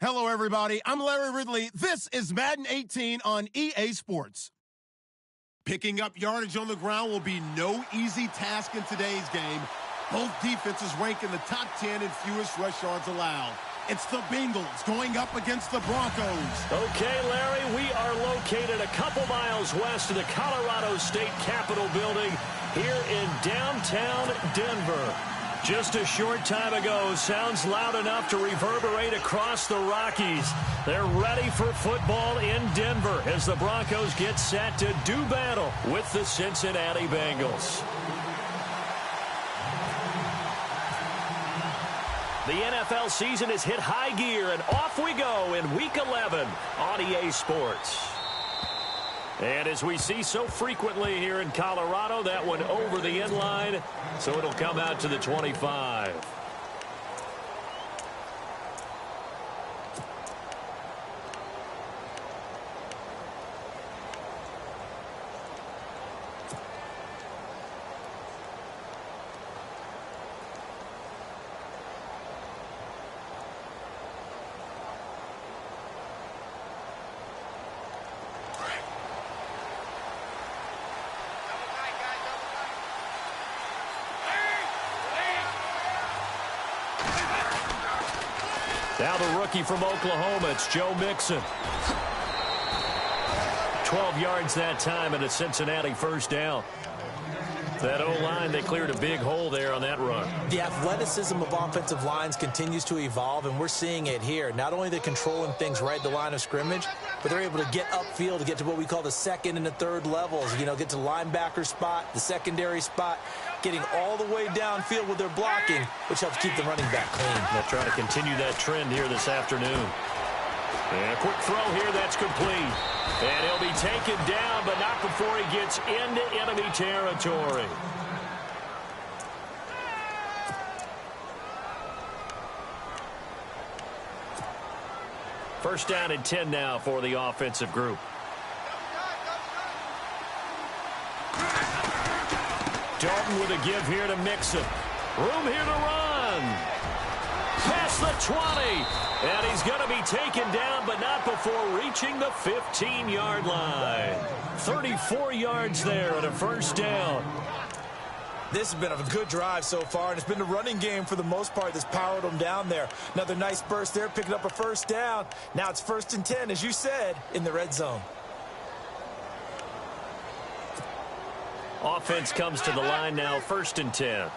Hello, everybody. I'm Larry Ridley. This is Madden 18 on EA Sports. Picking up yardage on the ground will be no easy task in today's game. Both defenses rank in the top 10 in fewest rush yards allowed. It's the Bengals going up against the Broncos. Okay, Larry, we are located a couple miles west of the Colorado State Capitol building here in downtown Denver. Just a short time ago, sounds loud enough to reverberate across the Rockies. They're ready for football in Denver as the Broncos get set to do battle with the Cincinnati Bengals. The NFL season has hit high gear, and off we go in Week 11 on EA Sports. And as we see so frequently here in Colorado, that one over the end line, so it'll come out to the 25. Now the rookie from Oklahoma, it's Joe Mixon. 12 yards that time and a Cincinnati first down. That O-line, they cleared a big hole there on that run. The athleticism of offensive lines continues to evolve, and we're seeing it here. Not only are they controlling things right at the line of scrimmage, but they're able to get upfield to get to what we call the second and the third levels. You know, get to the linebacker spot, the secondary spot, getting all the way downfield with their blocking, which helps keep the running back clean. They'll try to continue that trend here this afternoon. And a quick throw here, that's complete. And he'll be taken down, but not before he gets into enemy territory. First down and 10 now for the offensive group. Dalton with a give here to Mixon. Room here to run. Past the 20. And he's going to be taken down, but not before reaching the 15-yard line. 34 yards there and a first down. This has been a good drive so far, and it's been the running game for the most part that's powered them down there. Another nice burst there, picking up a first down. Now it's 1st and 10, as you said, in the red zone. Offense comes to the line now, 1st and 10.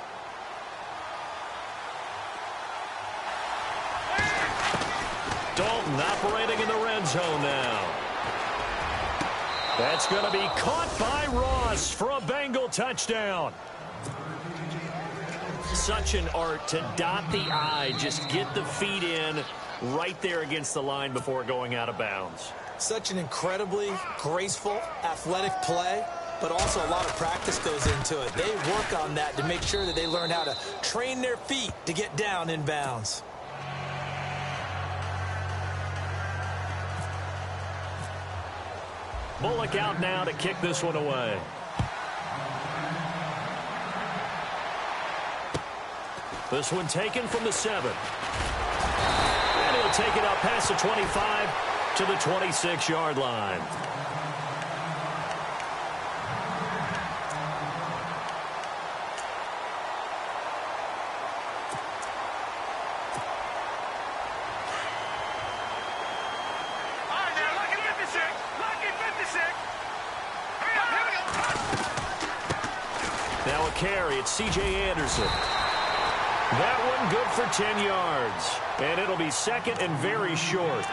Dalton operating in the red zone now. That's going to be caught by Ross for a Bengal touchdown. Such an art to dot the I, just get the feet in right there against the line before going out of bounds. Such an incredibly graceful, athletic play, but also a lot of practice goes into it. They work on that to make sure that they learn how to train their feet to get down in bounds. Bullock out now to kick this one away. This one taken from the 7. And he'll take it up past the 25 to the 26-yard line. Now a carry, it's C.J. Anderson. That one good for 10 yards. And it'll be second and very short.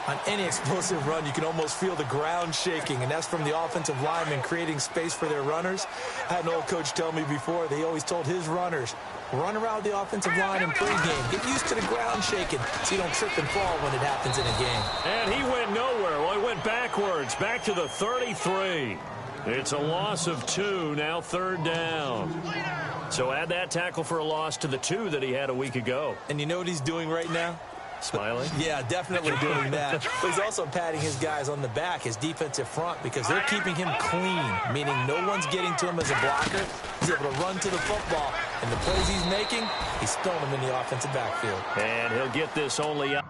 On any explosive run, you can almost feel the ground shaking, and that's from the offensive linemen creating space for their runners. I had an old coach tell me before, they always told his runners, run around the offensive line in pregame. Get used to the ground shaking so you don't trip and fall when it happens in a game. And he went nowhere. Well, he went backwards, back to the 33. It's a loss of 2, now 3rd down. So add that tackle for a loss to the 2 that he had a week ago. And you know what he's doing right now? Smiling? Yeah, definitely doing that. But he's also patting his guys on the back, his defensive front, because they're keeping him clean, meaning no one's getting to him as a blocker. He's able to run to the football. And the plays he's making, he's throwing them in the offensive backfield. And he'll get this only out.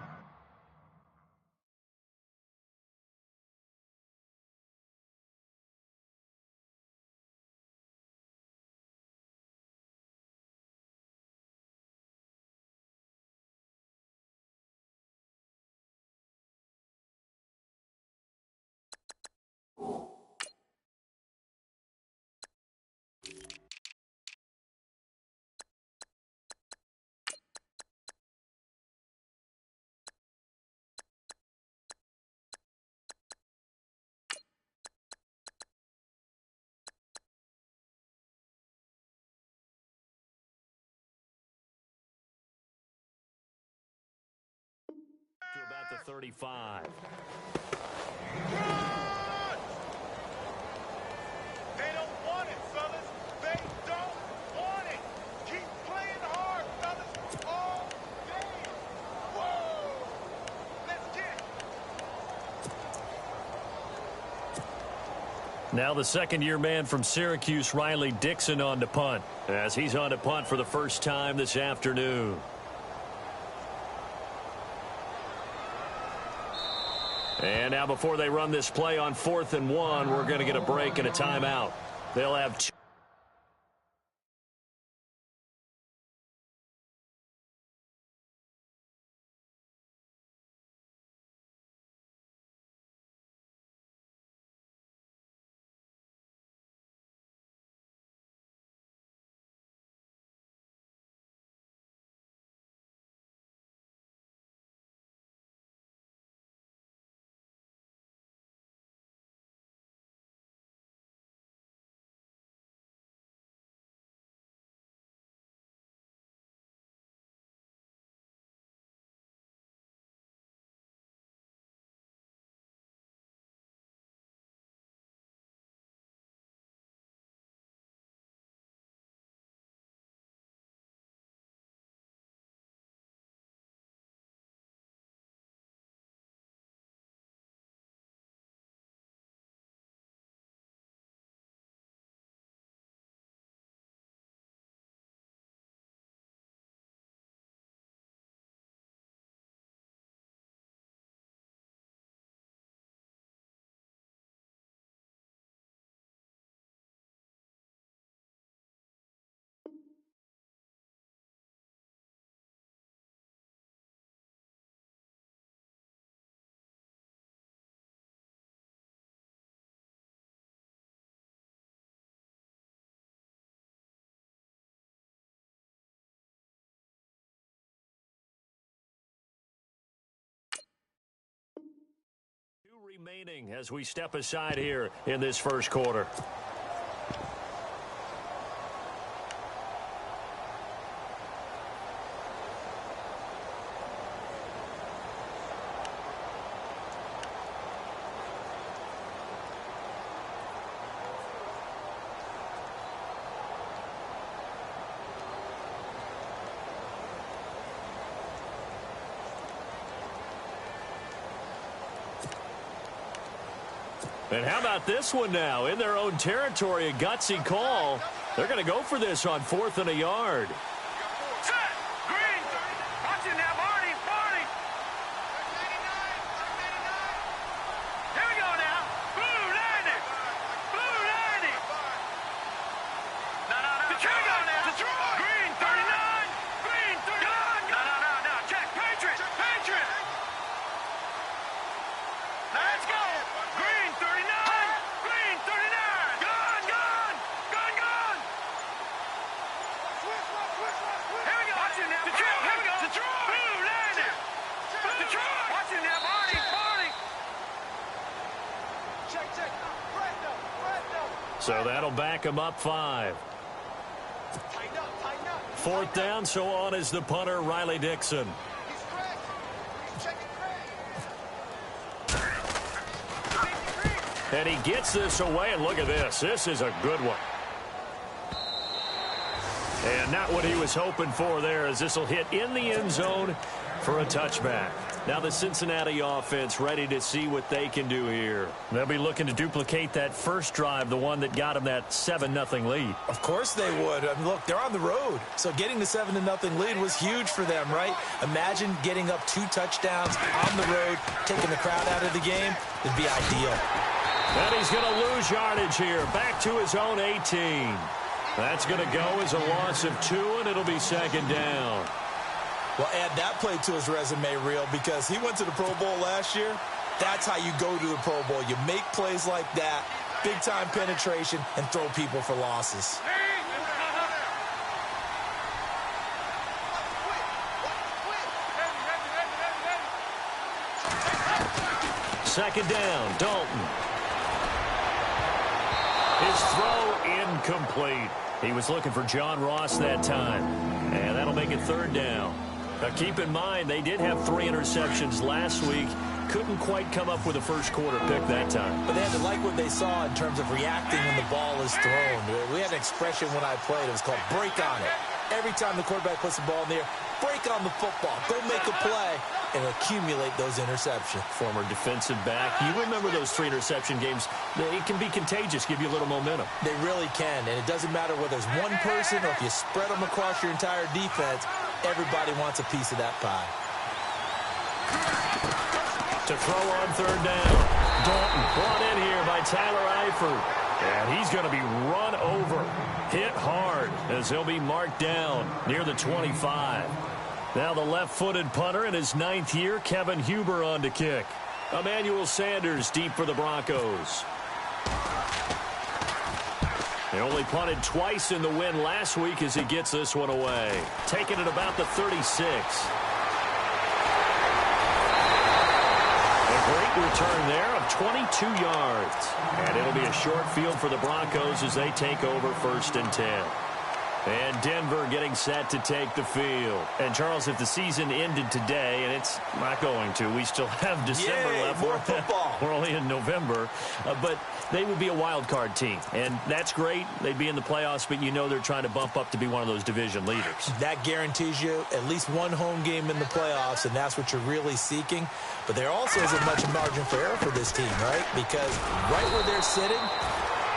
at the 35. They don't want it, fellas. They don't want it. Keep playing hard, fellas. All day. Whoa! Let's get it. Now the second-year man from Syracuse, Riley Dixon, on to punt, as he's on to punt for the first time this afternoon. And now before they run this play on 4th and 1, we're going to get a break and a timeout. They'll have two. Remaining as we step aside here in this first quarter. And how about this one now? In their own territory, a gutsy call. They're going to go for this on 4th and a yard. Set. Green. Watching now, Marty. Marty. Here we go now. Blue 90. Blue 90. No. Here we go now. Detroit. Green 39. Green 39. No. Check. Patriot. Patriot. Let's go. Green 39. Green 39. Gun. Here we go. Watching now. Detroit. Here we go. Detroit. Blue 90. Detroit. Watching now. Marty. Check. Brando. So that'll back them up 5. Tighten up. 4th down, so on is the punter, Riley Dixon. He's Craig. He's checking Craig. And he gets this away, and look at this. This is a good one. And not what he was hoping for there, as this will hit in the end zone for a touchback. Now the Cincinnati offense ready to see what they can do here. They'll be looking to duplicate that first drive, the one that got them that 7-0 lead. Of course they would. I mean, look, they're on the road. So getting the 7-0 lead was huge for them, right? Imagine getting up 2 touchdowns on the road, taking the crowd out of the game. It'd be ideal. And he's going to lose yardage here, back to his own 18. That's going to go as a loss of 2, and it'll be 2nd down. Well, add that play to his resume reel, because he went to the Pro Bowl last year. That's how you go to the Pro Bowl. You make plays like that, big-time penetration, and throw people for losses. Second down, Dalton. His throw incomplete. He was looking for John Ross that time. And that'll make it 3rd down. Now, keep in mind, they did have 3 interceptions last week. Couldn't quite come up with a first-quarter pick that time. But they had to like what they saw in terms of reacting when the ball is thrown. We had an expression when I played. It was called break on it. Every time the quarterback puts the ball in the air, break on the football. Go make a play and accumulate those interceptions. Former defensive back. You remember those 3 interception games. It can be contagious, give you a little momentum. They really can, and it doesn't matter whether it's one person or if you spread them across your entire defense. Everybody wants a piece of that pie. To throw on 3rd down. Dalton brought in here by Tyler Eifert. And he's going to be run over. Hit hard as he'll be marked down near the 25. Now the left-footed punter in his 9th year, Kevin Huber on to kick. Emmanuel Sanders deep for the Broncos. They only punted twice in the win last week as he gets this one away. Taking it about the 36. A great return there of 22 yards. And it'll be a short field for the Broncos as they take over 1st and 10. And Denver getting set to take the field. And, Charles, if the season ended today, and it's not going to, we still have December left. More football. We're only in November. But they would be a wild card team. And that's great. They'd be in the playoffs, but you know they're trying to bump up to be one of those division leaders. That guarantees you at least one home game in the playoffs, and that's what you're really seeking. But there also isn't much margin for error for this team, right? Because right where they're sitting,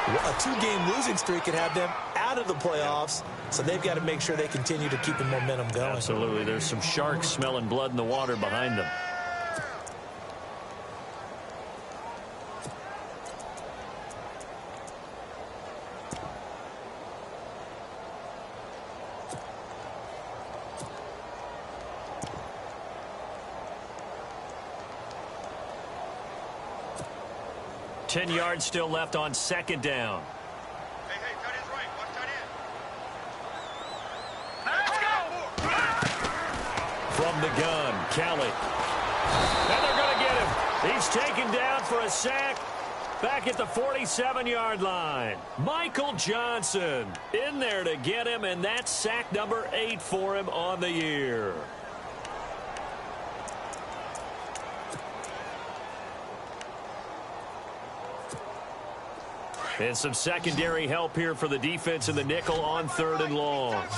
a 2-game losing streak could have them out of the playoffs, so they've got to make sure they continue to keep the momentum going. Absolutely. There's some sharks smelling blood in the water behind them. Ten yards still left on 2nd down. Hey, tight end's right. Watch tight end. Let's go! From the gun, Kelly. And they're going to get him. He's taken down for a sack back at the 47-yard line. Michael Johnson in there to get him, and that's sack number 8 for him on the year. And some secondary help here for the defense in the nickel on 3rd and long. Over!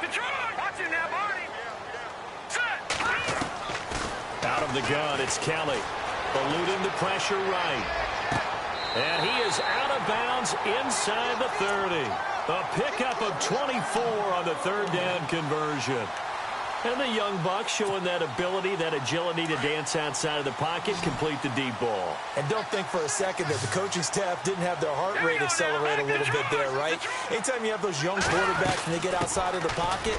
Detroit! Watch it now, Barney! Set! Out of the gun, it's Kelly. Eluding the pressure right. And he is out of bounds inside the 30. A pickup of 24 on the 3rd down conversion. And the young buck showing that ability, that agility to dance outside of the pocket, complete the deep ball. And don't think for a second that the coaching staff didn't have their heart rate accelerate a little bit there, right? Anytime you have those young quarterbacks and they get outside of the pocket,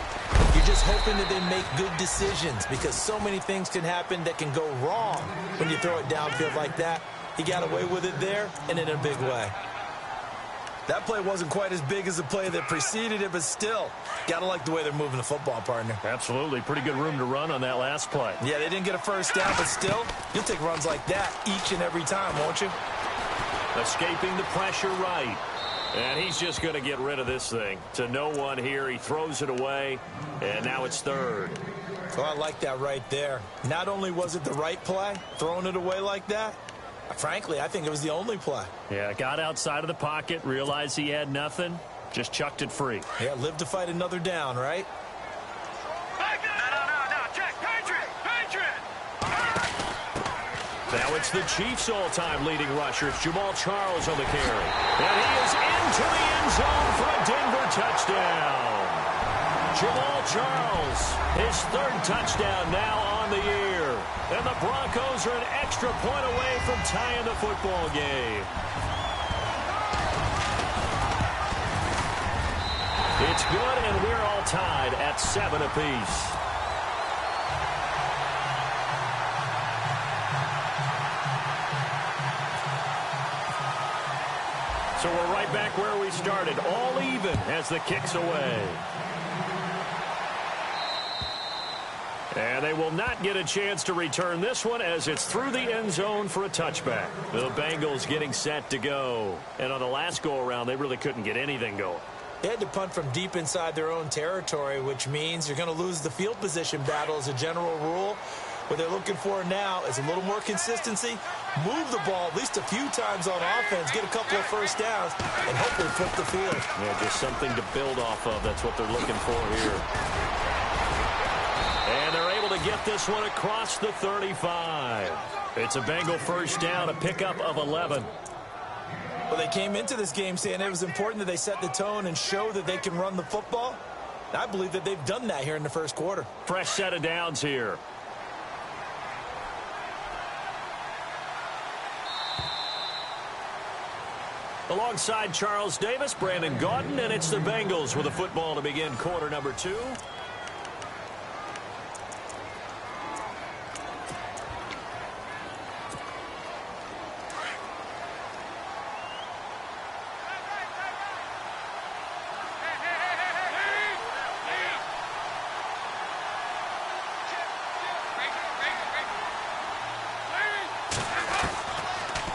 you're just hoping that they make good decisions because so many things can happen that can go wrong when you throw it downfield like that. He got away with it there and in a big way. That play wasn't quite as big as the play that preceded it, but still, gotta like the way they're moving the football, partner. Absolutely. Pretty good room to run on that last play. Yeah, they didn't get a first down, but still, you'll take runs like that each and every time, won't you? Escaping the pressure right. And he's just going to get rid of this thing. To no one here. He throws it away, and now it's 3rd. Well, I like that right there. Not only was it the right play, throwing it away like that, frankly, I think it was the only play. Yeah, got outside of the pocket, realized he had nothing, just chucked it free. Yeah, live to fight another down, right? No, check. Patriot! Now it's the Chiefs' all-time leading rusher. It's Jamal Charles on the carry. And he is into the end zone for a Denver touchdown. Jamal Charles, his 3rd touchdown now on the year. And the Broncos are an extra point away from tying the football game. It's good, and we're all tied at 7 apiece. So we're right back where we started, all even as the kick's away. And they will not get a chance to return this one as it's through the end zone for a touchback. The Bengals getting set to go. And on the last go-around, they really couldn't get anything going. They had to punt from deep inside their own territory, which means you're going to lose the field position battle as a general rule. What they're looking for now is a little more consistency, move the ball at least a few times on offense, get a couple of first downs, and hopefully flip the field. Yeah, just something to build off of. That's what they're looking for here. And they're able to get this one across the 35. It's a Bengal first down, a pickup of 11. Well, they came into this game saying it was important that they set the tone and show that they can run the football. I believe that they've done that here in the first quarter. Fresh set of downs here. Alongside Charles Davis, Brandon Gaudin, and it's the Bengals with a football to begin quarter number 2.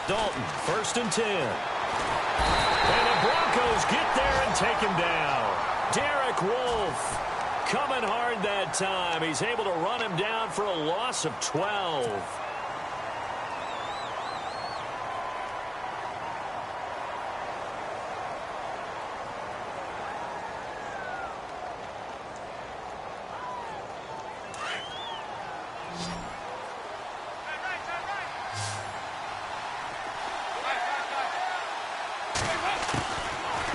Dalton, 1st and 10. And the Broncos get there and take him down. Derek Wolfe coming hard that time. He's able to run him down for a loss of 12.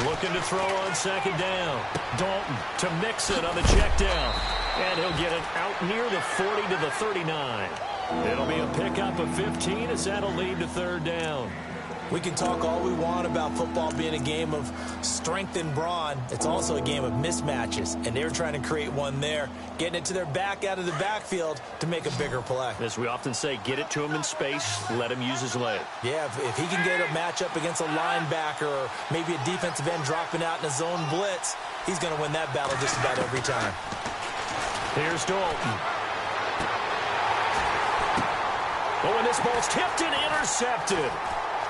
Looking to throw on 2nd down. Dalton to Mixon on the check down. And he'll get it out near the 40 to the 39. It'll be a pickup of 15 as that'll lead to 3rd down. We can talk all we want about football being a game of strength and brawn. It's also a game of mismatches, and they're trying to create one there, getting it to their back out of the backfield to make a bigger play. As we often say, get it to him in space, let him use his leg. Yeah, if he can get a matchup against a linebacker or maybe a defensive end dropping out in a zone blitz, he's going to win that battle just about every time. Here's Dalton. Oh, and this ball's tipped and intercepted.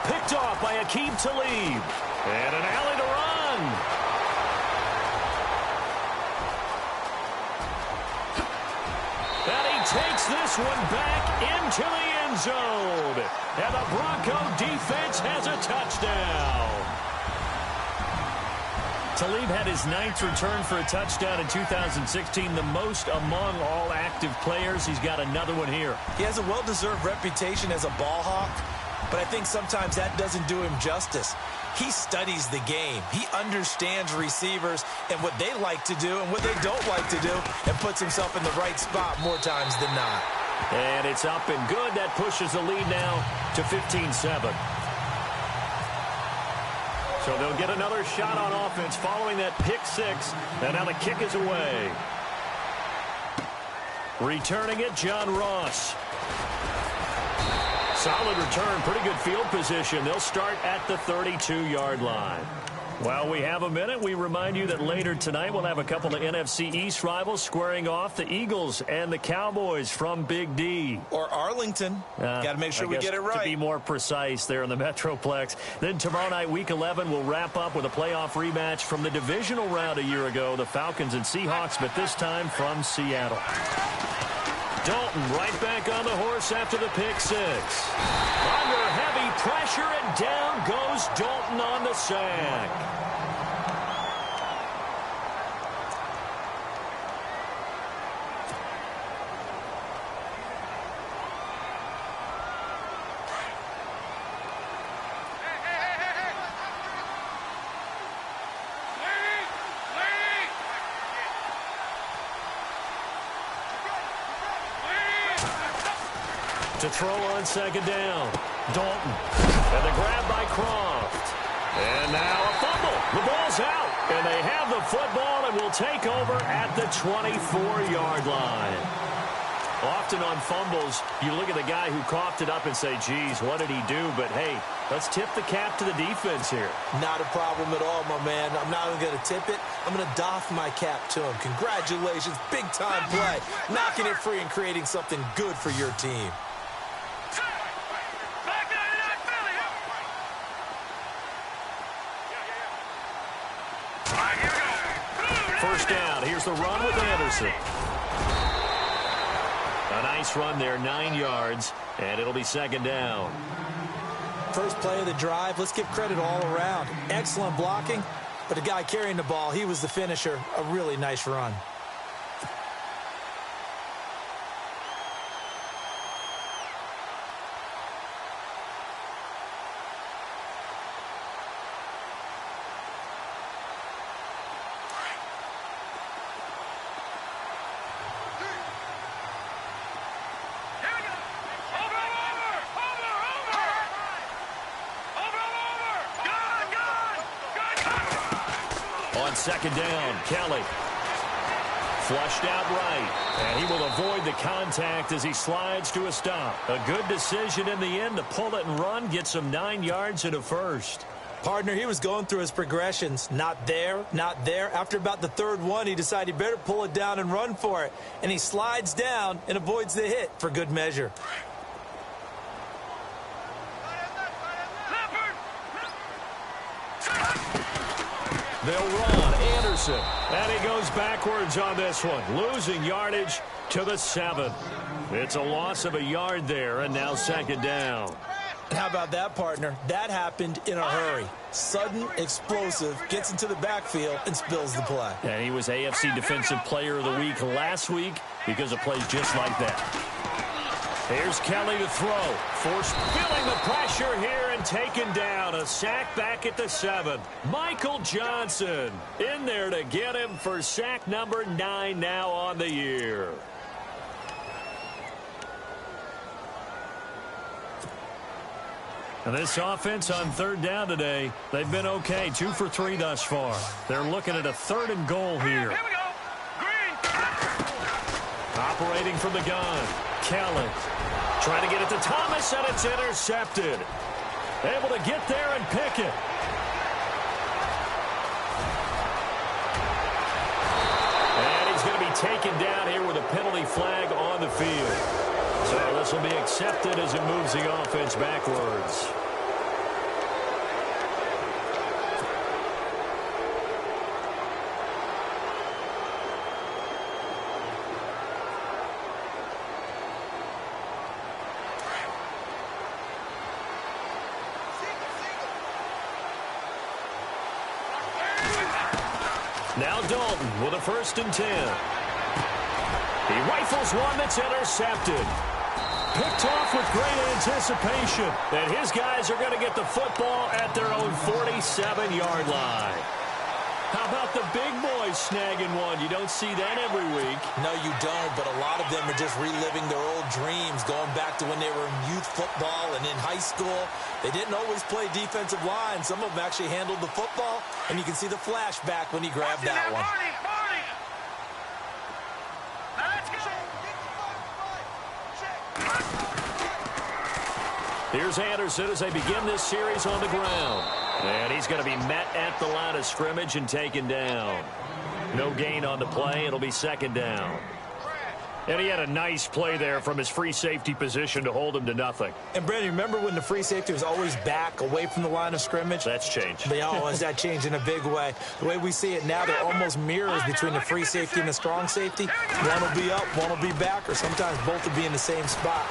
Picked off by Aqib Talib. And an alley to run. And he takes this one back into the end zone. And the Bronco defense has a touchdown. Talib had his 9th return for a touchdown in 2016, the most among all active players. He's got another one here. He has a well-deserved reputation as a ball hawk, but I think sometimes that doesn't do him justice. He studies the game. He understands receivers and what they like to do and what they don't like to do, and puts himself in the right spot more times than not. And it's up and good. That pushes the lead now to 15-7. So they'll get another shot on offense following that pick 6. And now the kick is away. Returning it, John Ross. Solid return, pretty good field position. They'll start at the 32-yard line. While we have a minute, we remind you that later tonight we'll have a couple of NFC East rivals squaring off, the Eagles and the Cowboys from Big D. Or Arlington. Got to make sure we get it right. To be more precise there in the Metroplex. Then tomorrow night, Week 11, we'll wrap up with a playoff rematch from the divisional round a year ago, the Falcons and Seahawks, but this time from Seattle. Dalton right back on the horse after the pick 6. Under heavy pressure, and down goes Dalton on the sack. To throw on 2nd down. Dalton. And the grab by Croft. And now a fumble. The ball's out. And they have the football and will take over at the 24-yard line. Often on fumbles, you look at the guy who coughed it up and say, geez, what did he do? But, hey, let's tip the cap to the defense here. Not a problem at all, my man. I'm not even going to tip it. I'm going to doff my cap to him. Congratulations. Big-time play. Knocking it free and creating something good for your team. All right, here we go. Here's the run with Anderson. A nice run there, 9 yards, and it'll be second down. First play of the drive, let's give credit all around. Excellent blocking, but the guy carrying the ball, he was the finisher. A really nice run. On second down, Kelly. Flushed out right, and he will avoid the contact as he slides to a stop. A good decision in the end to pull it and run, get some 9 yards and a first. Partner, he was going through his progressions. Not there, not there. After about the third one, he decided he better pull it down and run for it. And he slides down and avoids the hit for good measure. They'll run Anderson, and he goes backwards on this one, losing yardage to the 7. It's a loss of a yard there, and now second down. And how about that, partner? That happened in a hurry. Sudden, explosive, gets into the backfield and spills the play. And he was AFC Defensive Player of the Week last week because of plays just like that. Here's Kelly to throw. Feeling the pressure here and taken down. A sack back at the 7. Michael Johnson in there to get him for sack number 9 now on the year. And this offense on third down today, they've been okay. 2 for 3 thus far. They're looking at a 3rd and goal here. Here we go. Green. Operating from the gun. Kelly trying to get it to Thomas, and it's intercepted. Able to get there and pick it. And he's going to be taken down here with a penalty flag on the field. So this will be accepted as it moves the offense backwards. Now Dalton with a 1st and 10. He rifles one that's intercepted. Picked off with great anticipation. And his guys are going to get the football at their own 47-yard line. How about the big boys snagging one? You don't see that every week. No, you don't, but a lot of them are just reliving their old dreams, going back to when they were in youth football and in high school. They didn't always play defensive line. Some of them actually handled the football, and you can see the flashback when he grabbed that one. Here's Anderson as they begin this series on the ground. And he's going to be met at the line of scrimmage and taken down. No gain on the play. It'll be second down. And he had a nice play there from his free safety position to hold him to nothing. And, Brandon, remember when the free safety was always back away from the line of scrimmage? That's changed. But, oh, is that changed in a big way? The way we see it now, they're almost mirrors between the free safety and the strong safety. One will be up, one will be back, or sometimes both will be in the same spot.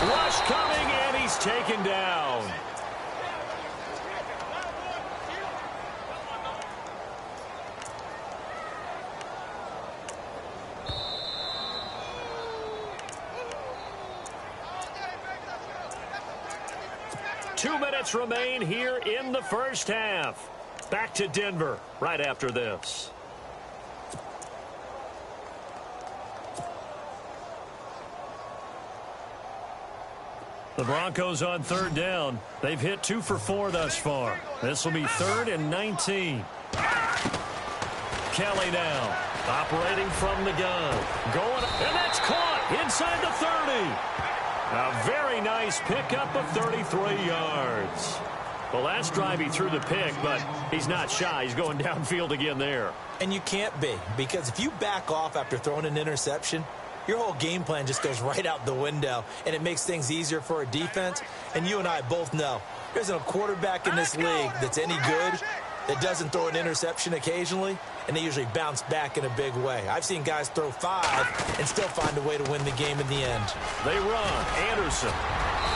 Rush coming, and he's taken down. Two minutes remain here in the first half. Back to Denver right after this. The Broncos on third down. They've hit 2 for 4 thus far. This will be 3rd and 19. Kelly now, operating from the gun. Going, and that's caught inside the 30. A very nice pickup of 33 yards. The last drive he threw the pick, but he's not shy. He's going downfield again there. And you can't be, because if you back off after throwing an interception, your whole game plan just goes right out the window, and it makes things easier for a defense. And you and I both know there's a quarterback in this league that's any good. that doesn't throw an interception occasionally, and they usually bounce back in a big way. I've seen guys throw 5 and still find a way to win the game in the end. They run. Anderson.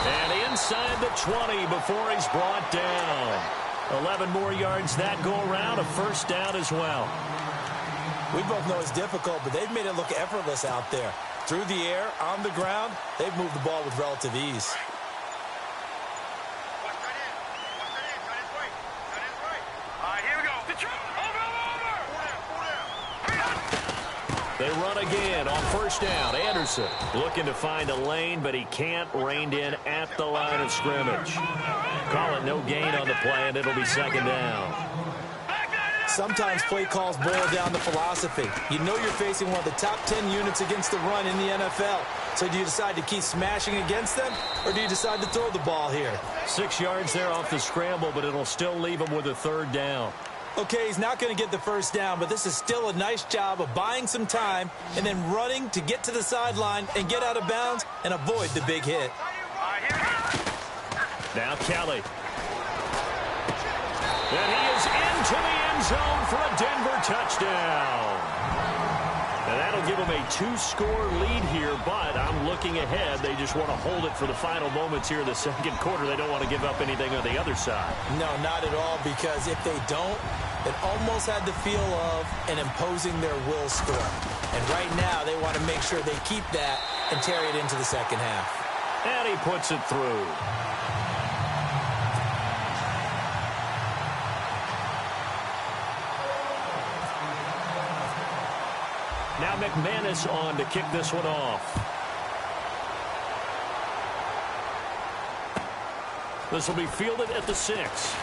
And inside the 20 before he's brought down. 11 more yards that go around, a first down as well. We both know it's difficult, but they've made it look effortless out there. Through the air, on the ground, they've moved the ball with relative ease. They run again on first down. Anderson looking to find a lane, but he can't. Reined in at the line of scrimmage. Call it no gain on the play, and it'll be second down. Sometimes play calls boil down to philosophy. You know you're facing one of the top 10 units against the run in the NFL. So do you decide to keep smashing against them, or do you decide to throw the ball here? 6 yards there off the scramble, but it'll still leave him with a third down. Okay, he's not going to get the first down, but this is still a nice job of buying some time and then running to get to the sideline and get out of bounds and avoid the big hit. Now Kelly. And he is into the end zone for a Denver touchdown. And that'll give them a 2-score lead here, but I'm looking ahead. They just want to hold it for the final moments here in the second quarter. They don't want to give up anything on the other side. No, not at all, because if they don't, it almost had the feel of an imposing their will storm. And right now, they want to make sure they keep that and carry it into the second half. And he puts it through. Now McManus on to kick this one off. This will be fielded at the 6.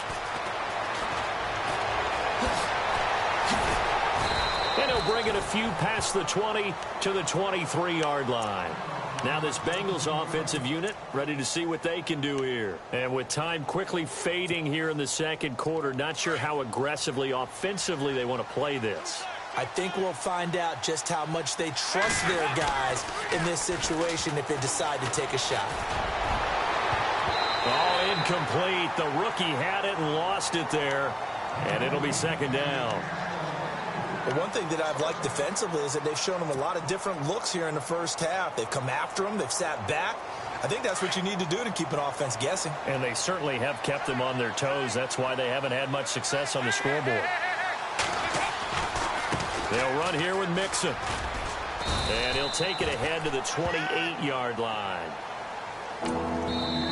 And he'll bring it a few past the 20 to the 23-yard line. Now this Bengals offensive unit ready to see what they can do here. And with time quickly fading here in the second quarter, not sure how aggressively, offensively they want to play this. I think we'll find out just how much they trust their guys in this situation if they decide to take a shot. Oh, incomplete. The rookie had it and lost it there. And it'll be second down. But one thing that I've liked defensively is that they've shown them a lot of different looks here in the first half. They've come after them. They've sat back. I think that's what you need to do to keep an offense guessing. And they certainly have kept them on their toes. That's why they haven't had much success on the scoreboard. They'll run here with Mixon. And he'll take it ahead to the 28-yard line.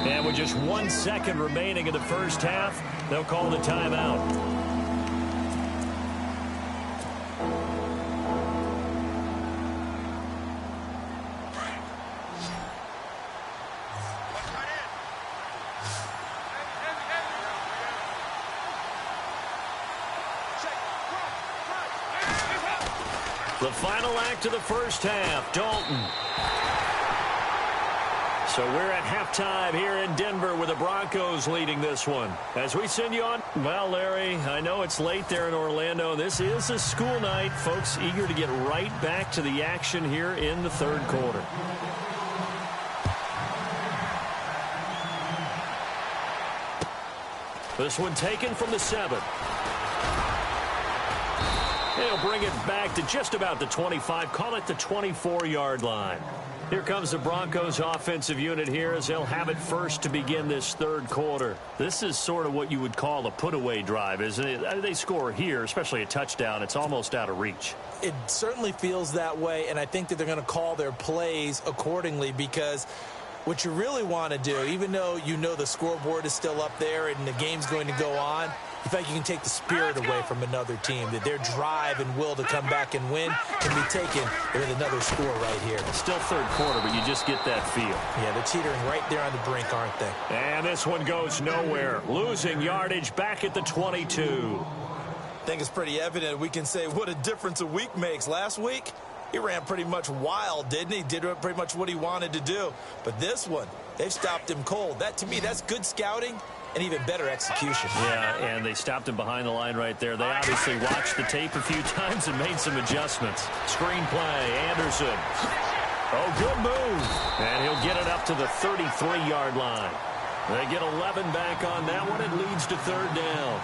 And with just 1 second remaining in the first half, they'll call the timeout. The final act of the first half, Dalton. So we're at halftime here in Denver with the Broncos leading this one. As we send you on, well, Larry, I know it's late there in Orlando. This is a school night. Folks eager to get right back to the action here in the third quarter. This one taken from the 7. They'll bring it back to just about the 25, call it the 24-yard line. Here comes the Broncos offensive unit here as they'll have it first to begin this third quarter. This is sort of what you would call a put-away drive, isn't it? They score here, especially a touchdown. It's almost out of reach. It certainly feels that way, and I think that they're going to call their plays accordingly because what you really want to do, even though you know the scoreboard is still up there and the game's going to go on, in fact, you can take the spirit away from another team, that their drive and will to come back and win can be taken with another score right here. Still third quarter, but you just get that feel. Yeah, they're teetering right there on the brink, aren't they? And this one goes nowhere. Losing yardage back at the 22. I think it's pretty evident we can say what a difference a week makes. Last week, he ran pretty much wild, didn't he? Did pretty much what he wanted to do. But this one, they've stopped him cold. That, to me, that's good scouting and even better execution. Yeah, and they stopped him behind the line right there. They obviously watched the tape a few times and made some adjustments. Screen play, Anderson. Oh, good move. And he'll get it up to the 33-yard line. They get 11 back on that one. It leads to third down.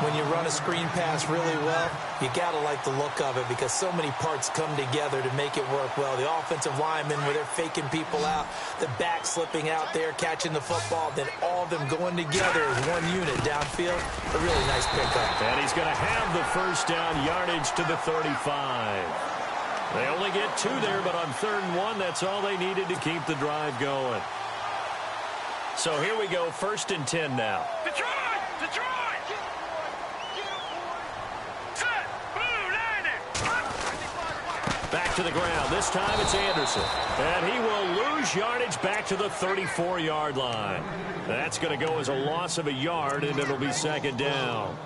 When you run a screen pass really well, you got to like the look of it because so many parts come together to make it work well. The offensive linemen, where they're faking people out, the back slipping out there, catching the football, then all of them going together as one unit downfield. A really nice pickup. And he's going to have the first down yardage to the 35. They only get 2 there, but on 3rd and 1, that's all they needed to keep the drive going. So here we go, 1st and 10 now. Detroit! Detroit! Set! Blue Lightning! Back to the ground. This time it's Anderson. And he will lose yardage back to the 34-yard line. That's going to go as a loss of a yard, and it'll be 2nd down.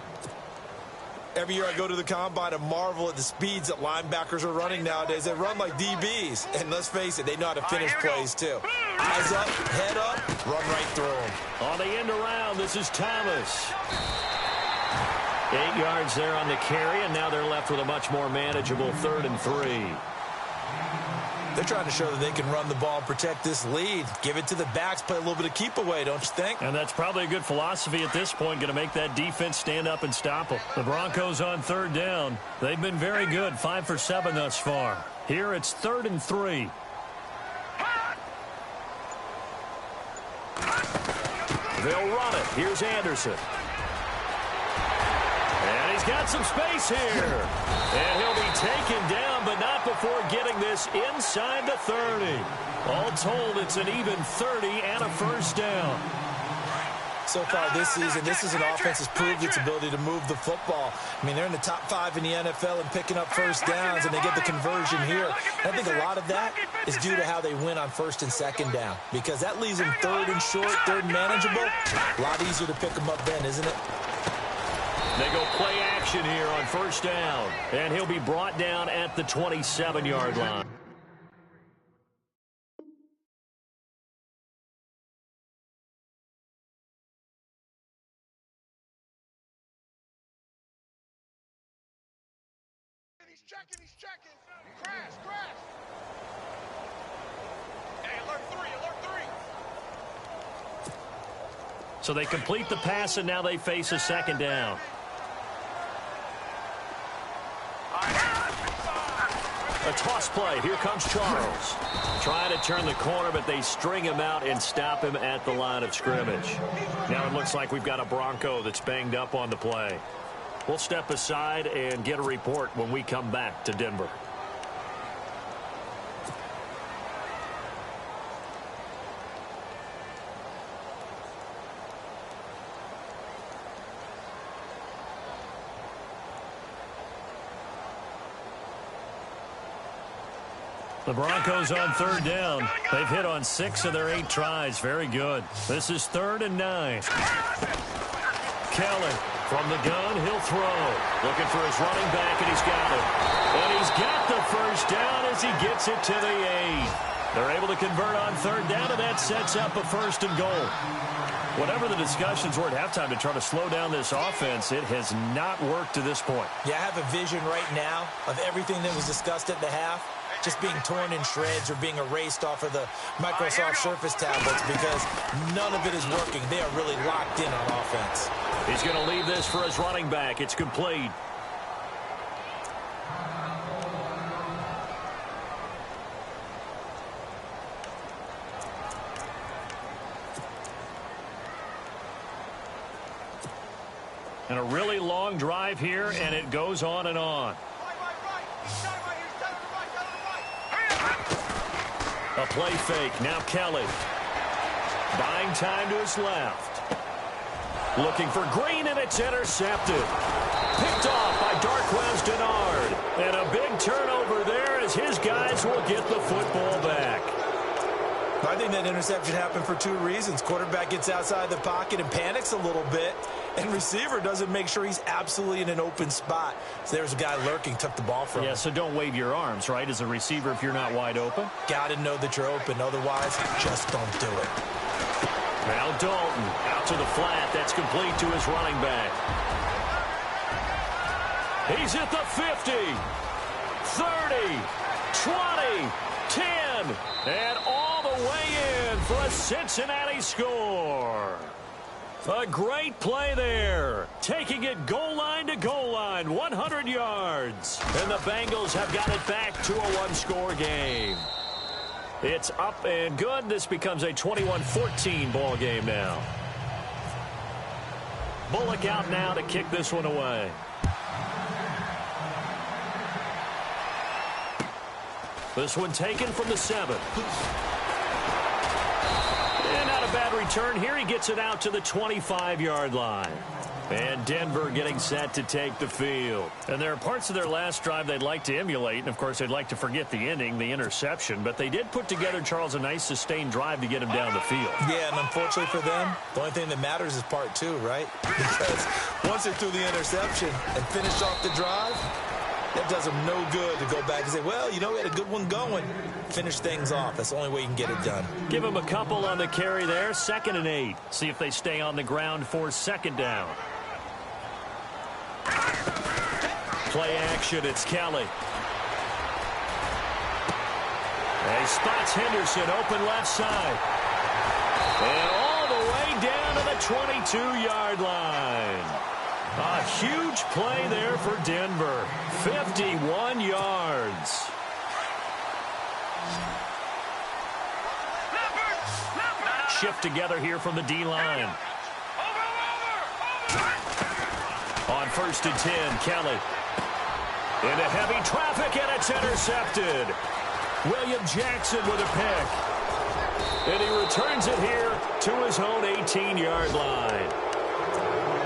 Every year I go to the combine and marvel at the speeds that linebackers are running nowadays. They run like DBs. And let's face it, they know how to finish plays too. Eyes up, head up, run right through them. On the end around, this is Thomas. 8 yards there on the carry, and now they're left with a much more manageable 3rd and 3. They're trying to show that they can run the ball and protect this lead. Give it to the backs, play a little bit of keep away, don't you think? And that's probably a good philosophy at this point, going to make that defense stand up and stop them. The Broncos on 3rd down. They've been very good, 5 for 7 thus far. Here it's 3rd and 3. They'll run it. Here's Anderson. And he's got some space here. And he'll be taken down, but not before getting this inside the 30. All told, it's an even 30 and a first down. So far this season, this is an offense that's proved its ability to move the football. I mean, they're in the top 5 in the NFL and picking up first downs, and they get the conversion here. I think a lot of that is due to how they win on 1st and 2nd down, because that leaves them 3rd and short, 3rd and manageable. A lot easier to pick them up then, isn't it? They go play action here on 1st down, and he'll be brought down at the 27-yard line. He's checking. Crash. Hey, alert 3. So they complete the pass, and now they face a 2nd down. A toss play. Here comes Charles. Trying to turn the corner, but they string him out and stop him at the line of scrimmage. Now it looks like we've got a Bronco that's banged up on the play. We'll step aside and get a report when we come back to Denver. The Broncos on 3rd down. They've hit on 6 of their 8 tries. Very good. This is 3rd and 9. Kelly from the gun. He'll throw. Looking for his running back, and he's got it. And he's got the first down as he gets it to the 8. They're able to convert on 3rd down, and that sets up a 1st and goal. Whatever the discussions were at halftime to try to slow down this offense, it has not worked to this point. Yeah, I have a vision right now of everything that was discussed at the half just being torn in shreds or being erased off of the Microsoft Surface tablets because none of it is working. They are really locked in on offense. He's going to leave this for his running back. It's complete. And a really long drive here, and it goes on and on. A play fake. Now Kelly. Buying time to his left. Looking for Green, and it's intercepted. Picked off by Darquez Denard. And a big turnover there as his guys will get the football back. I think that interception happened for 2 reasons. Quarterback gets outside the pocket and panics a little bit, and receiver doesn't make sure he's absolutely in an open spot. So there's a guy lurking, took the ball from him. Yeah, so don't wave your arms, right, as a receiver if you're not wide open. Got to know that you're open. Otherwise, just don't do it. Now Dalton out to the flat. That's complete to his running back. He's at the 50, 30, 20, 10, and all the way in for a Cincinnati score. A great play there. Taking it goal line to goal line, 100 yards. And the Bengals have got it back to a one-score game. It's up and good. This becomes a 21-14 ball game now. Bullock out now to kick this one away. This one taken from the 7. And not a bad return here. He gets it out to the 25-yard line. And Denver getting set to take the field. And there are parts of their last drive they'd like to emulate. And, of course, they'd like to forget the ending, the interception. But they did put together, Charles, a nice sustained drive to get him down the field. Yeah, and unfortunately for them, the only thing that matters is part 2, right? Because once they threw the interception and finished off the drive, it does them no good to go back and say, well, you know, we had a good one going. Finish things off. That's the only way you can get it done. Give them a couple on the carry there. 2nd and 8. See if they stay on the ground for 2nd down. Play action. It's Kelly. He spots Henderson open left side. And all the way down to the 22-yard line. A huge play there for Denver. 51 yards. Shift together here from the D-line. On 1st and 10, Kelly. Into heavy traffic, and it's intercepted. William Jackson with a pick. And he returns it here to his own 18-yard line.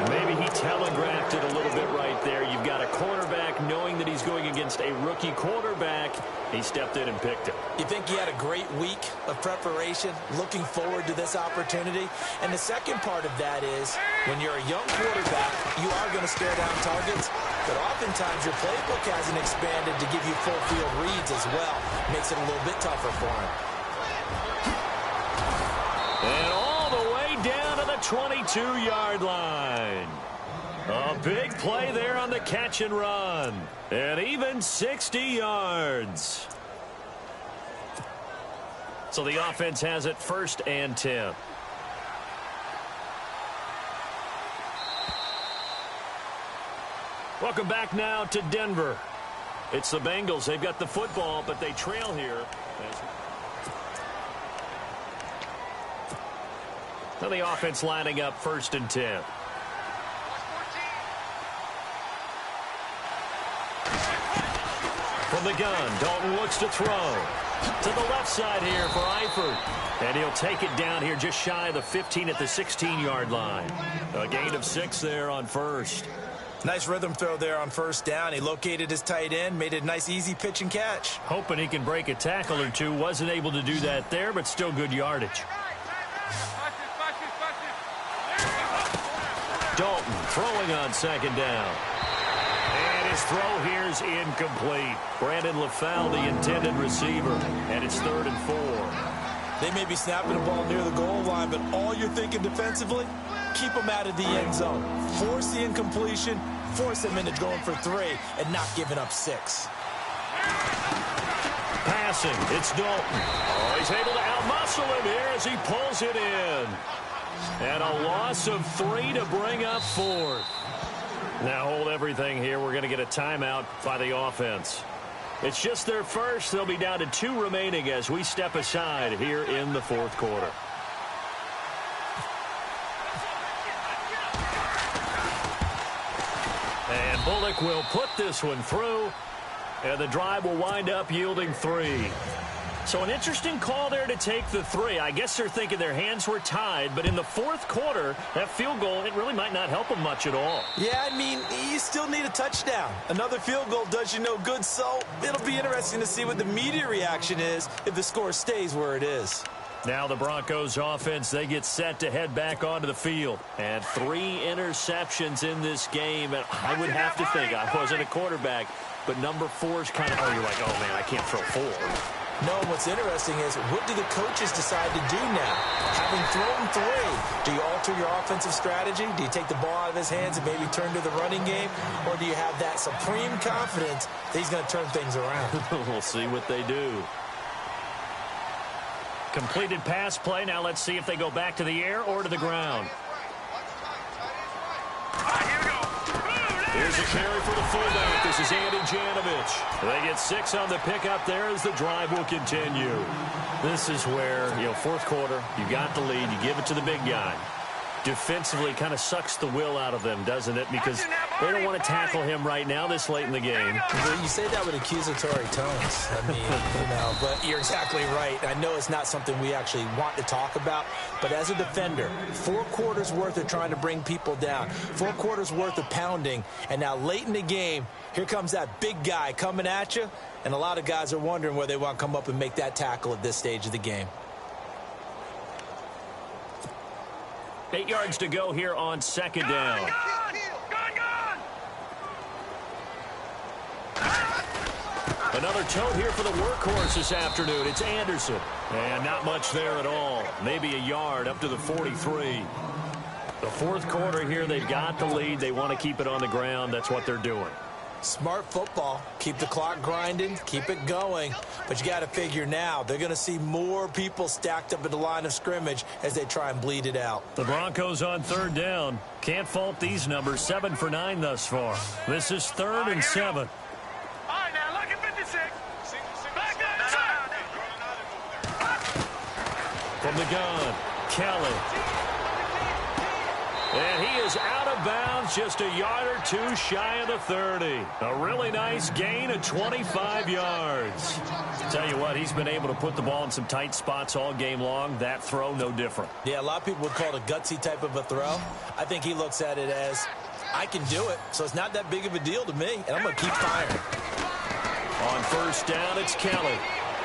Maybe he telegraphed it a little bit right there. You've got a quarterback knowing that he's going against a rookie quarterback. He stepped in and picked it. You think he had a great week of preparation, looking forward to this opportunity? And the second part of that is, when you're a young quarterback, you are going to stare down targets, but oftentimes your playbook hasn't expanded to give you full field reads as well. Makes it a little bit tougher for him. And all the way down to the 22-yard line. A big play there on the catch and run. And even 60 yards. So the offense has it 1st and 10. Welcome back now to Denver. It's the Bengals. They've got the football, but they trail here. So the offense lining up 1st and 10. From the gun, Dalton looks to throw. To the left side here for Eifert. And he'll take it down here just shy of the 15 at the 16-yard line. A gain of 6 there on 1st. Nice rhythm throw there on 1st down. He located his tight end, made it a nice easy pitch and catch. Hoping he can break a tackle or two. Wasn't able to do that there, but still good yardage. Dalton throwing on 2nd down. And his throw here is incomplete. Brandon LaFell, the intended receiver. And it's 3rd and 4. They may be snapping the ball near the goal line, but all you're thinking defensively, keep them out of the end zone. Force the incompletion, force them into going for 3, and not giving up 6. Passing, it's Dalton. Oh, he's able to outmuscle him here as he pulls it in. And a loss of 3 to bring up 4th. Now hold everything here. We're going to get a timeout by the offense. It's just their first. They'll be down to 2 remaining as we step aside here in the 4th quarter. And Bullock will put this one through. And the drive will wind up yielding 3. So an interesting call there to take the 3. I guess they're thinking their hands were tied, but in the 4th quarter, that field goal, it really might not help them much at all. Yeah, I mean, you still need a touchdown. Another field goal does you no good, so it'll be interesting to see what the media reaction is if the score stays where it is. Now the Broncos offense, they get set to head back onto the field. And 3 interceptions in this game. And I would have to think, I wasn't a quarterback, but number 4 is kind of, you're like, oh, man, I can't throw 4. No, what's interesting is, what do the coaches decide to do now? Having thrown 3, do you alter your offensive strategy? Do you take the ball out of his hands and maybe turn to the running game? Or do you have that supreme confidence that he's going to turn things around? We'll see what they do. Completed pass play. Now let's see if they go back to the air or to the ground. Here's a carry for the fullback. This is Andy Janovich. They get 6 on the pickup there as the drive will continue. This is where, fourth quarter, you got the lead, you give it to the big guy. Defensively kind of sucks the will out of them, doesn't it? Because they don't want to tackle him right now this late in the game. Well, you say that with accusatory tones. I mean, but you're exactly right. I know it's not something we actually want to talk about, but as a defender, 4 quarters worth of trying to bring people down, 4 quarters worth of pounding, and now late in the game, here comes that big guy coming at you, and a lot of guys are wondering where they want to come up and make that tackle at this stage of the game. 8 yards to go here on second down. Another tote here for the workhorse this afternoon. It's Anderson. And not much there at all. Maybe a yard up to the 43. The fourth quarter here, they've got the lead. They want to keep it on the ground. That's what they're doing. Smart football. Keep the clock grinding. Keep it going. But you got to figure now, they're going to see more people stacked up at the line of scrimmage as they try and bleed it out. The Broncos on third down. Can't fault these numbers. 7 for 9 thus far. This is 3rd and 7. All right, now look at 56. Back that From the gun, Kelly. And he is out of bounds, just a yard or 2 shy of the 30. A really nice gain of 25 yards. Tell you what, he's been able to put the ball in some tight spots all game long. That throw, no different. Yeah, a lot of people would call it a gutsy type of a throw. I think he looks at it as, I can do it, so it's not that big of a deal to me, and I'm going to keep firing. On first down, it's Kelly.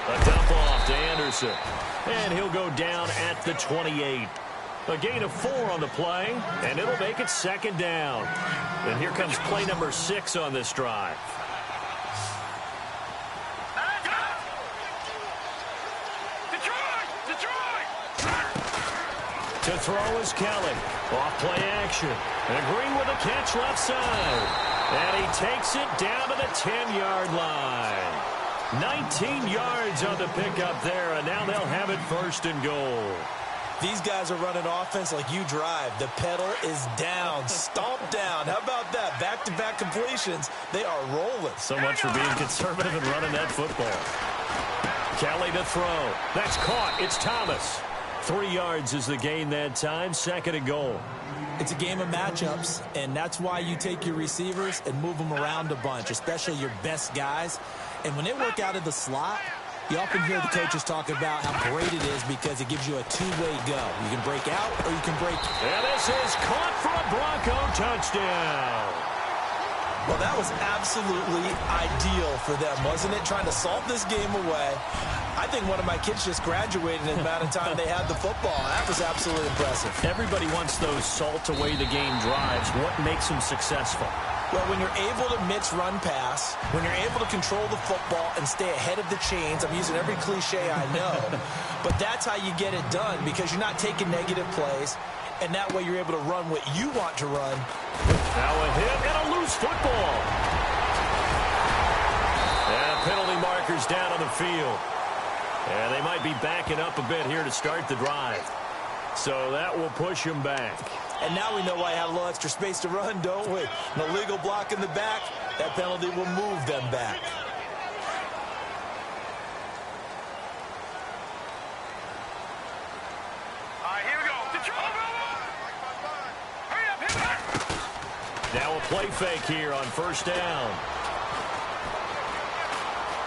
A dump off to Anderson. And he'll go down at the 28. A gain of 4 on the play, and it'll make it second down. And here comes play number 6 on this drive. To throw is Kelly. Off play action. And Green with a catch left side. And he takes it down to the 10-yard line. 19 yards on the pickup there, and now they'll have it 1st and goal. These guys are running offense like you drive. The pedal is down, stomp down. How about that? Back-to-back completions. They are rolling. So much for being conservative and running that football. Kelly to throw. That's caught. It's Thomas. 3 yards is the gain that time. 2nd and goal. It's a game of matchups, and that's why you take your receivers and move them around a bunch, especially your best guys. And when they work out of the slot, you often hear the coaches talk about how great it is because it gives you a two-way go. You can break out or you can break. And this is caught for a Bronco touchdown. Well, that was absolutely ideal for them, wasn't it? Trying to salt this game away. I think one of my kids just graduated in the amount of time they had the football. That was absolutely impressive. Everybody wants those salt-away-the-game drives. What makes them successful? Well, when you're able to mix run-pass, when you're able to control the football and stay ahead of the chains, I'm using every cliche I know, but that's how you get it done because you're not taking negative plays, and that way you're able to run what you want to run. Now a hit and a loose football. And penalty markers down on the field. And they might be backing up a bit here to start the drive. So that will push them back. And now we know why I have a little extra space to run, don't we? An illegal block in the back, that penalty will move them back. All right, here we go. Hurry up, hit it. Now a play fake here on first down.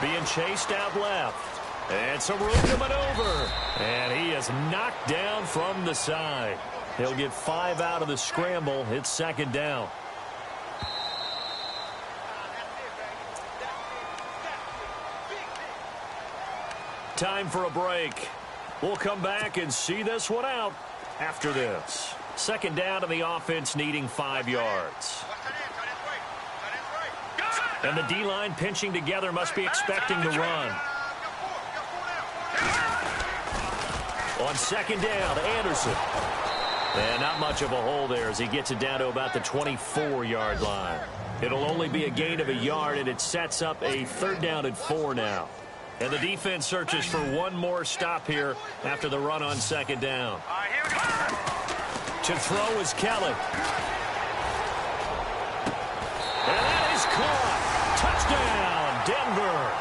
Being chased out left. And some room to maneuver. And he is knocked down from the side. He'll get 5 out of the scramble. It's second down. Time for a break. We'll come back and see this one out after this. Second down, and the offense needing 5 yards. And the D-line pinching together, must be expecting to run. On second down, Anderson. And not much of a hole there as he gets it down to about the 24-yard line. It'll only be a gain of a yard, and it sets up a 3rd down and 4 now. And the defense searches for one more stop here after the run on second down. All right, here we go. To throw is Kelly. And Denver.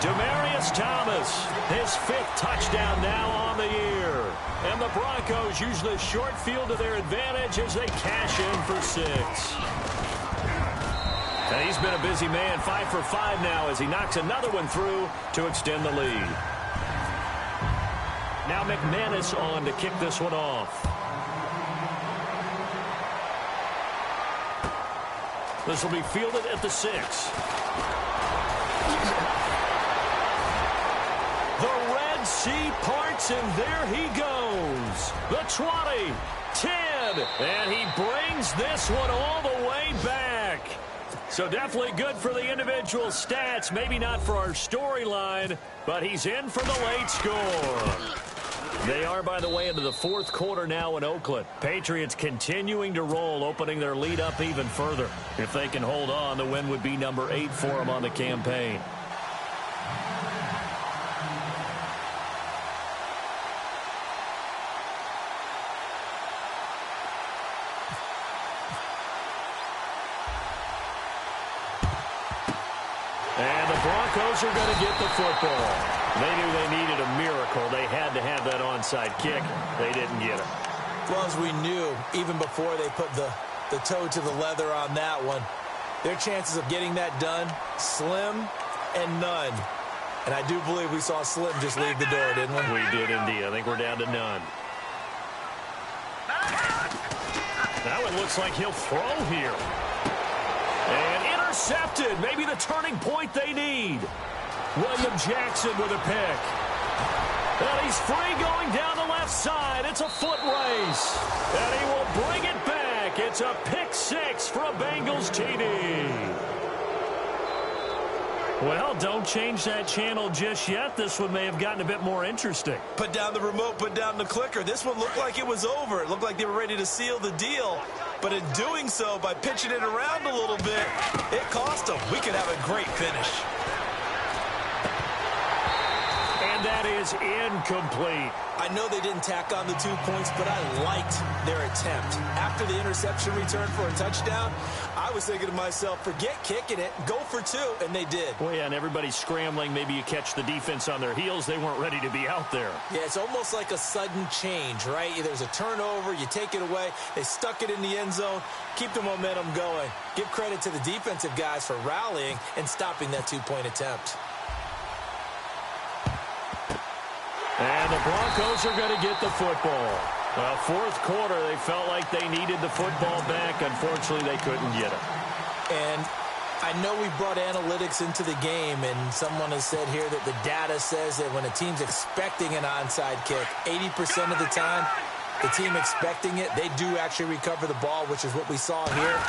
Demaryius Thomas, his 5th touchdown now on the year. And the Broncos use the short field to their advantage as they cash in for 6. And he's been a busy man, 5 for 5 now as he knocks another one through to extend the lead. Now McManus on to kick this one off. This will be fielded at the 6. The Red Sea parts, and there he goes. The 20, 10, and he brings this one all the way back. So definitely good for the individual stats. Maybe not for our storyline, but he's in for the late score. They are, by the way, into the 4th quarter now in Oakland. Patriots continuing to roll, opening their lead up even further. If they can hold on, the win would be number 8 for them on the campaign. And the Broncos are going to get the football. They knew they needed a miracle. They had to have that onside kick. They didn't get it. Well, as we knew, even before they put the toe to the leather on that one, their chances of getting that done, slim and none. And I do believe we saw Slim just leave the door, didn't we? We did indeed. I think we're down to none. Now it looks like he'll throw here. And intercepted. Maybe the turning point they need. William Jackson with a pick. And he's free going down the left side. It's a foot race. And he will bring it back. It's a pick 6 for a Bengals TD. Well, don't change that channel just yet. This one may have gotten a bit more interesting. Put down the remote, put down the clicker. This one looked like it was over. It looked like they were ready to seal the deal. But in doing so, by pitching it around a little bit, it cost them. We could have a great finish. And that is incomplete. I know they didn't tack on the 2 points, but I liked their attempt. After the interception return for a touchdown, I was thinking to myself, forget kicking it, go for 2, and they did. Well, yeah, and everybody's scrambling. Maybe you catch the defense on their heels. They weren't ready to be out there. Yeah, it's almost like a sudden change, right? There's a turnover, you take it away, they stuck it in the end zone, keep the momentum going. Give credit to the defensive guys for rallying and stopping that 2-point attempt. And the Broncos are going to get the football. Well, 4th quarter, they felt like they needed the football back. Unfortunately, they couldn't get it. And I know we brought analytics into the game, and someone has said here that the data says that when a team's expecting an onside kick, 80% of the time, the team expecting it, they do actually recover the ball, which is what we saw here.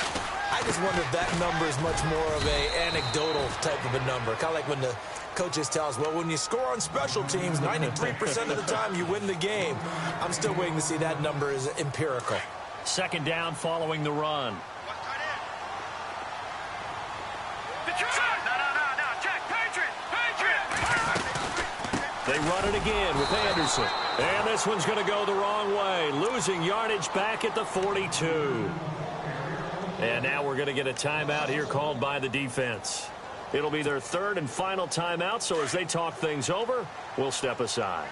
I just wonder if that number is much more of an anecdotal type of a number. Kind of like when the coaches tell us, well, when you score on special teams, 93% of the time you win the game. I'm still waiting to see that number is empirical. 2nd down following the run. They run it again with Anderson. And this one's going to go the wrong way. Losing yardage back at the 42. And now we're going to get a timeout here called by the defense. It'll be their 3rd and final timeout, so as they talk things over, we'll step aside.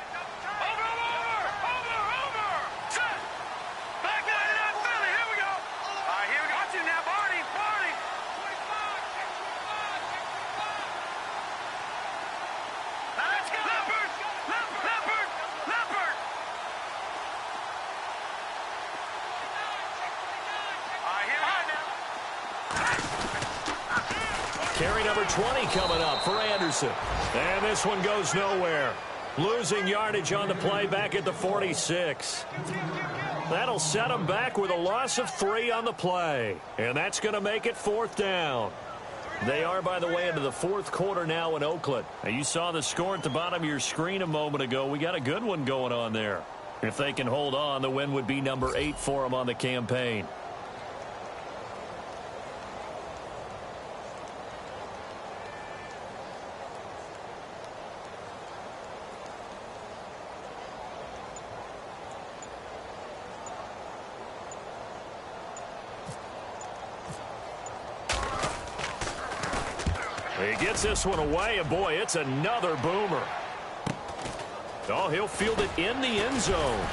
Carry number 20 coming up for Anderson. And this one goes nowhere. Losing yardage on the play back at the 46. That'll set him back with a loss of 3 on the play. And that's going to make it 4th down. They are, by the way, into the 4th quarter now in Oakland. Now, you saw the score at the bottom of your screen a moment ago. We got a good one going on there. If they can hold on, the win would be number 8 for them on the campaign. He gets this one away, and boy, it's another boomer. Oh, he'll field it in the end zone.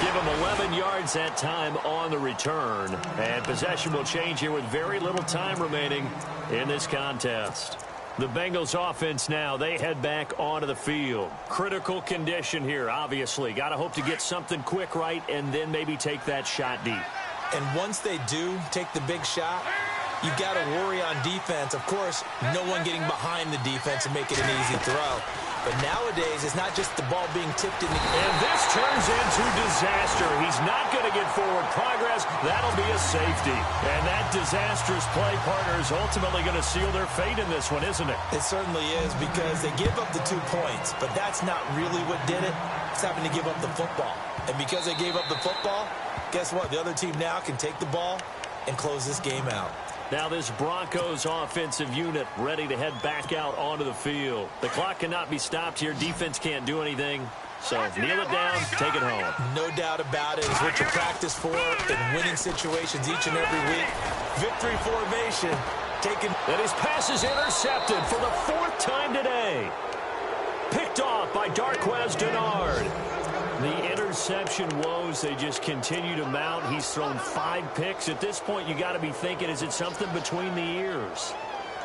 Give him 11 yards that time on the return. And possession will change here with very little time remaining in this contest. The Bengals offense now, they head back onto the field. Critical condition here, obviously. Got to hope to get something quick right and then maybe take that shot deep. And once they do take the big shot, you've got to worry on defense. Of course, no one getting behind the defense and make it an easy throw. But nowadays, it's not just the ball being tipped in the air. And this turns into disaster. He's not going to get forward progress. That'll be a safety. And that disastrous play, partner, is ultimately going to seal their fate in this one, isn't it? It certainly is, because they give up the 2 points. But that's not really what did it. It's having to give up the football. And because they gave up the football, guess what? The other team now can take the ball and close this game out. Now this Broncos offensive unit ready to head back out onto the field. The clock cannot be stopped here. Defense can't do anything. So kneel it down, take it home. No doubt about it. It's what you practice for in winning situations each and every week. Victory formation. And his pass is intercepted for the 4th time today. Picked off by Darquez Denard. The interception woes, they just continue to mount. He's thrown 5 picks. At this point, you got to be thinking, is it something between the ears?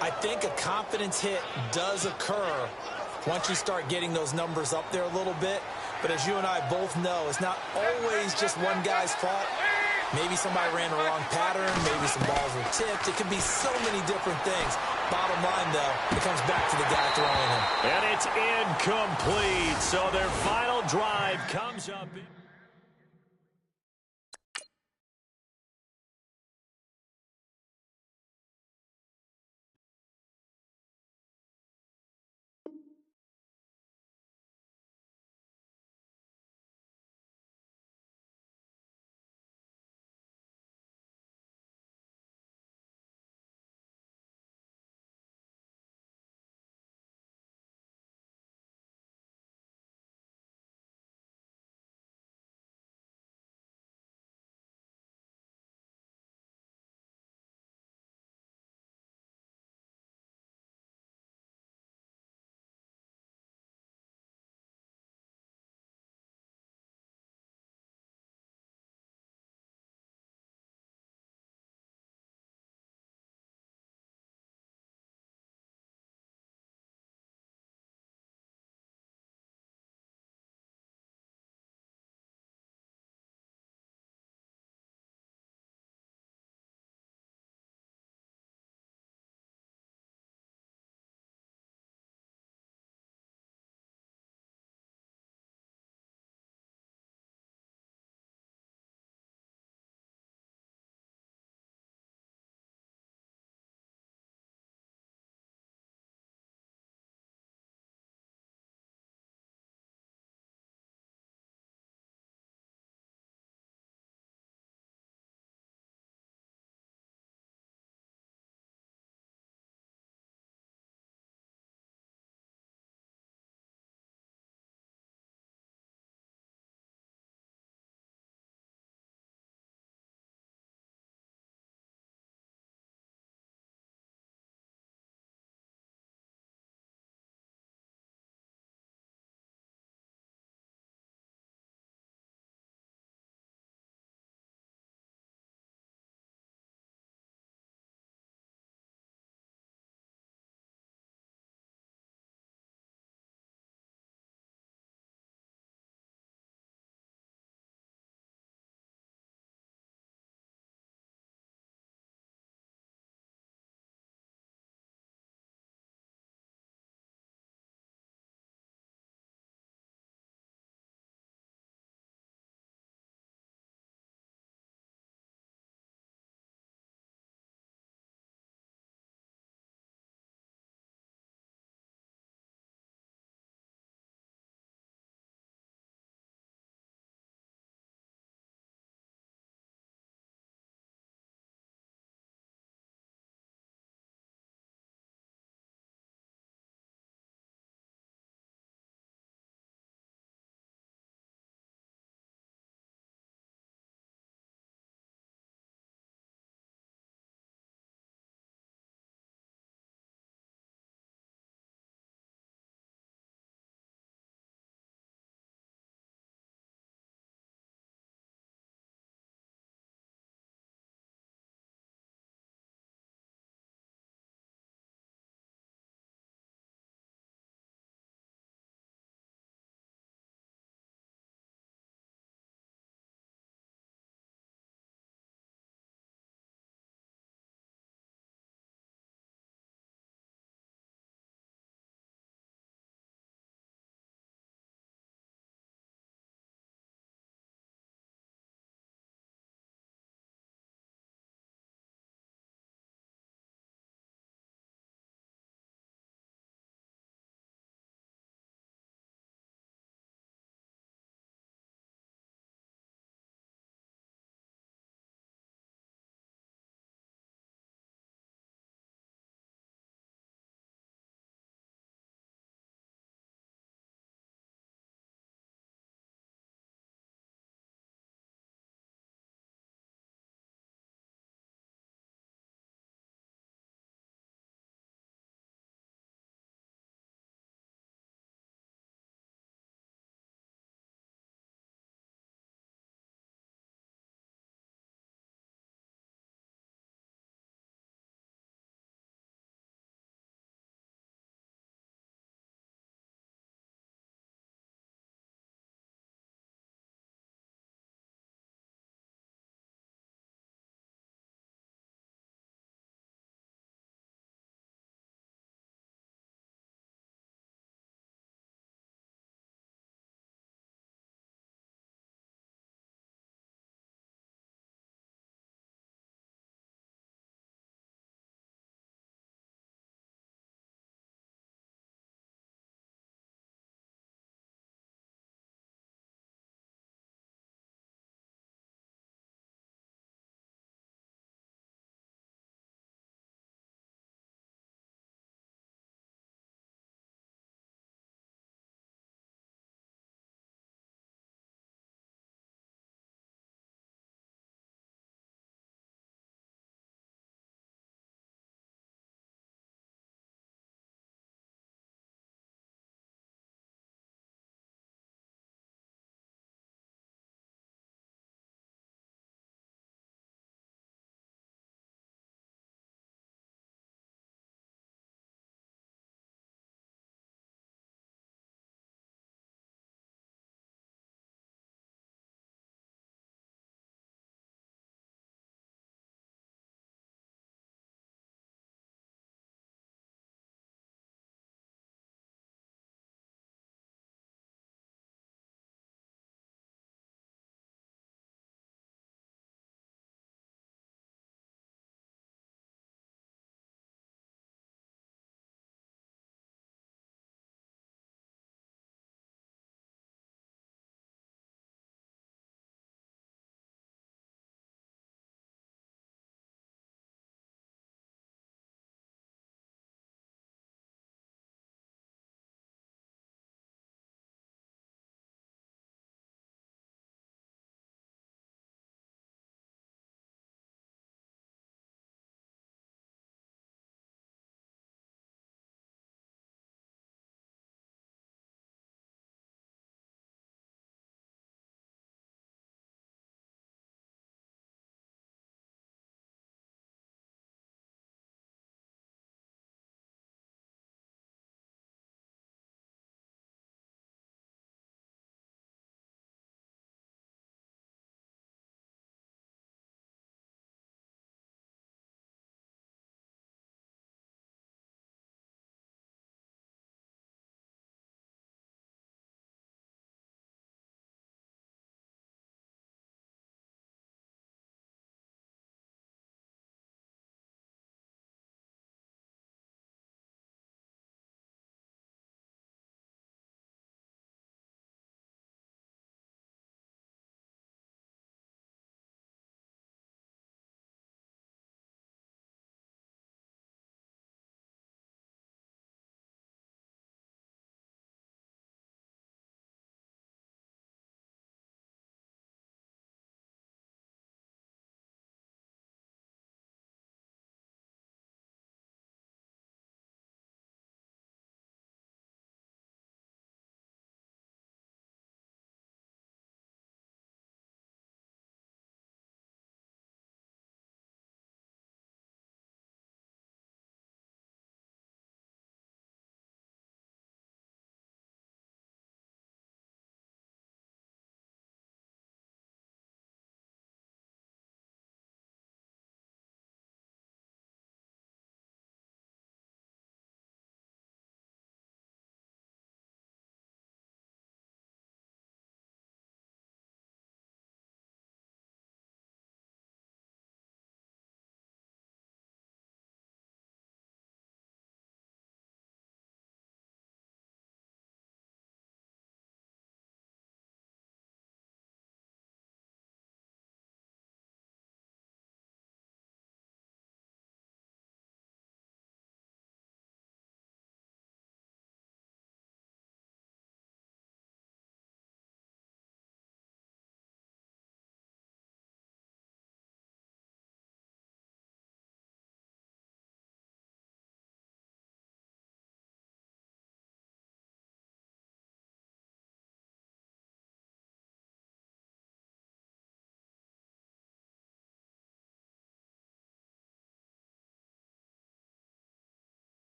I think a confidence hit does occur once you start getting those numbers up there a little bit. But as you and I both know, it's not always just one guy's fault. Maybe somebody ran the wrong pattern. Maybe some balls were tipped. It could be so many different things. Bottom line, though, it comes back to the guy throwing him. And it's incomplete. So their final drive comes up.